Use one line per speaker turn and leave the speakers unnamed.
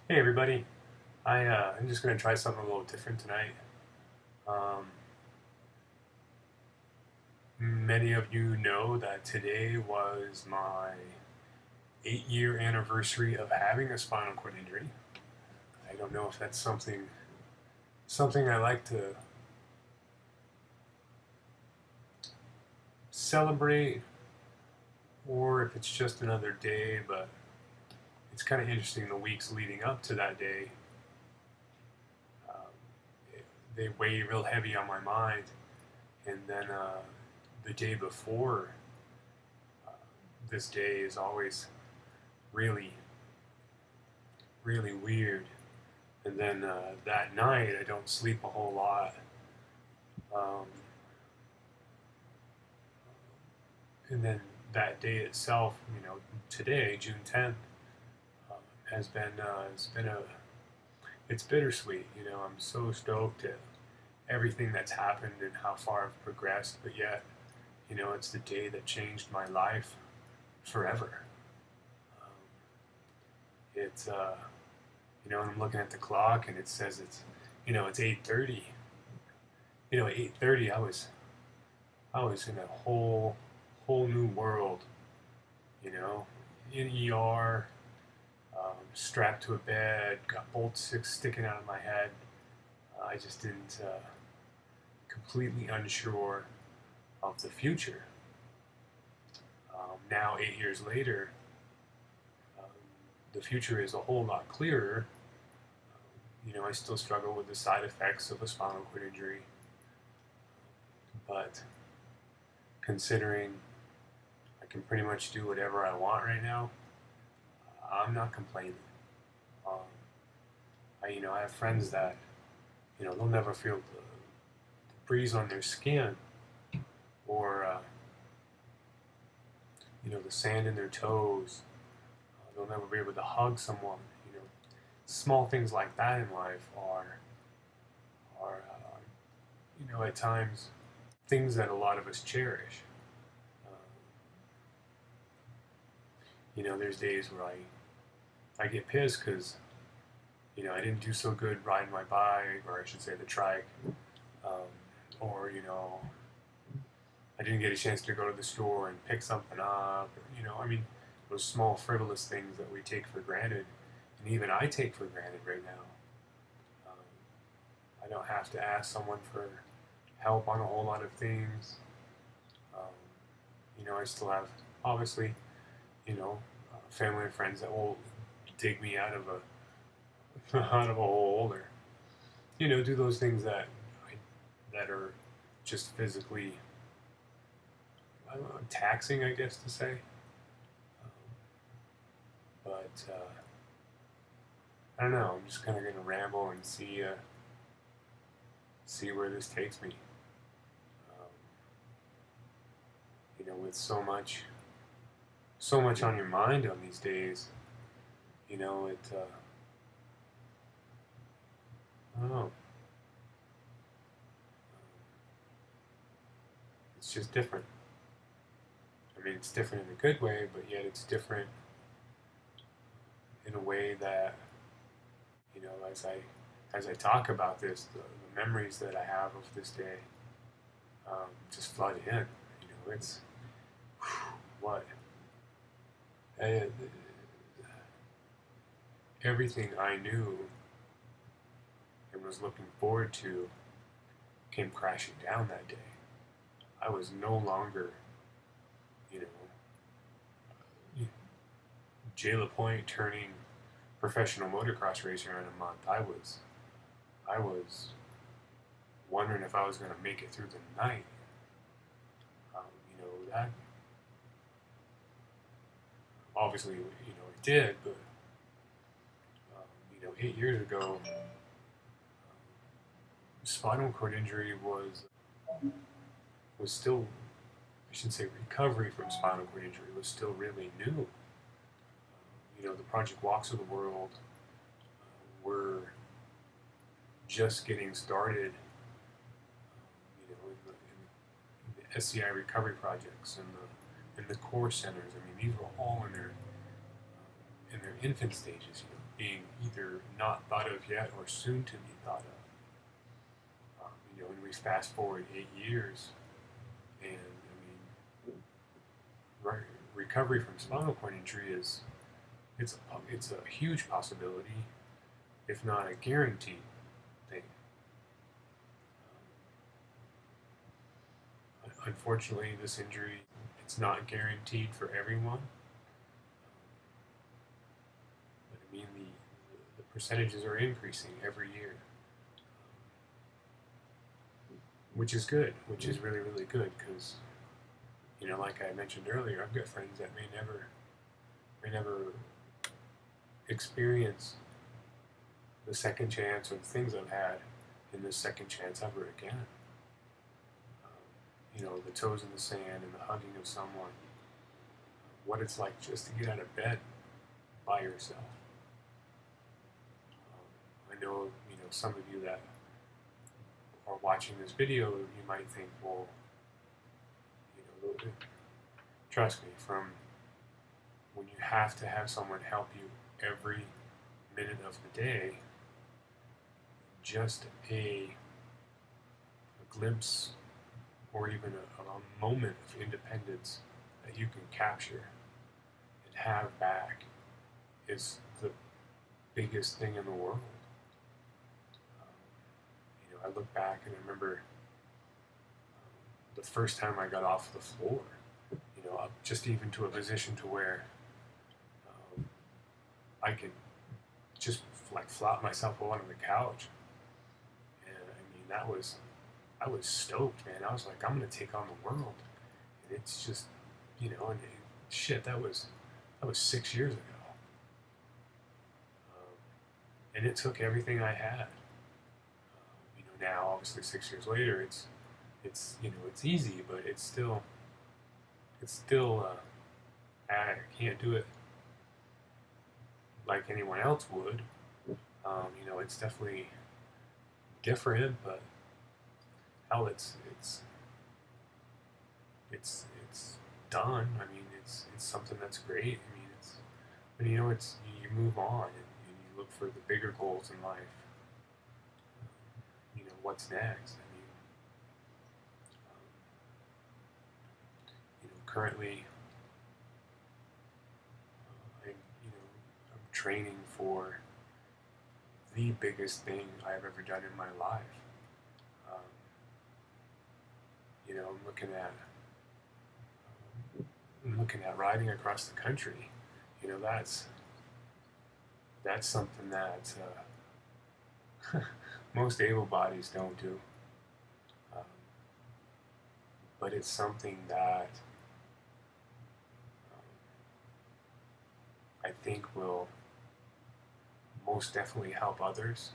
Hey everybody, I'm just going to try something a little different tonight. Um, Many of you know that today was my 8-year anniversary of having a spinal cord injury. I don't know if that's something I like to celebrate or if it's just another day, but it's kind of interesting the weeks leading up to that day. Um, they weigh real heavy on my mind, and then the day before uh, this day is always really, really weird. And then that night, I don't sleep a whole lot. Um, and then that day itself, today, June 10th, has been it's bittersweet. I'm so stoked at everything that's happened and how far I've progressed, but yet, it's the day that changed my life forever. Um, it's, and I'm looking at the clock and it says it's 8:30. 8:30, I was in a whole new world, you know, in ER, strapped to a bed, got bolt sticks sticking out of my head. I just didn't, completely unsure of the future. Now, 8 years later, um, the future is a whole lot clearer. I still struggle with the side effects of a spinal cord injury, but considering I can pretty much do whatever I want right now, I'm not complaining. Um, I have friends that, they'll never feel the breeze on their skin or, the sand in their toes. They'll never be able to hug someone. Small things like that in life are at times things that a lot of us cherish. Uh, there's days where I get pissed because, I didn't do so good riding my bike, or I should say the trike, um, or, I didn't get a chance to go to the store and pick something up. Or, those small frivolous things that we take for granted, and even I take for granted right now. Um, I don't have to ask someone for help on a whole lot of things. Um, I still have, obviously, family and friends that will dig me out of a out of a hole, or do those things that are just physically, I don't know, taxing, I guess to say. Um, but I don't know. I'm just kind of going to ramble and see where this takes me. Um, with so much on your mind on these days, it. I don't know. It's just different. I mean, it's different in a good way, but yet it's different in a way that, as I talk about this, the memories that I have of this day just flood in. It's what uh, everything I knew and was looking forward to came crashing down that day. I was no longer, you know, Jay LaPointe turning professional motocross racer in a month. I was wondering if I was going to make it through the night. That obviously, it did, but 8 years ago, spinal cord injury was still, I should say, recovery from spinal cord injury was still really new. The Project Walks of the world were just getting started. In the SCI recovery projects and the core centers. I mean, these were all in their infant stages. being either not thought of yet or soon to be thought of. When we fast forward 8 years, and recovery from spinal cord injury it's a huge possibility, if not a guaranteed thing. Unfortunately, this injury, it's not guaranteed for everyone. But the percentages are increasing every year, which is good, which is really, really good, because, like I mentioned earlier, I've got friends that may never experience the second chance or the things I've had in this second chance ever again. The toes in the sand and the hugging of someone, what it's like just to get out of bed by yourself. I know, some of you that are watching this video, you might think, well, trust me, from when you have to have someone help you every minute of the day, just a glimpse or even a moment of independence that you can capture and have back is the biggest thing in the world. I look back and I remember the first time I got off the floor, just even to a position to where I could just like flop myself onto the couch. And I was stoked, man. I was like, I'm gonna take on the world. And it's just, shit, that was 6 years ago. And it took everything I had. Now, obviously, 6 years later, it's easy, but it's still I can't do it like anyone else would. It's definitely different, but hell, it's done. It's something that's great. But you move on and you look for the bigger goals in life. What's next? Currently, I'm training for the biggest thing I've ever done in my life. I'm looking at riding across the country. That's something that most able bodies don't do. But it's something that I think will most definitely help others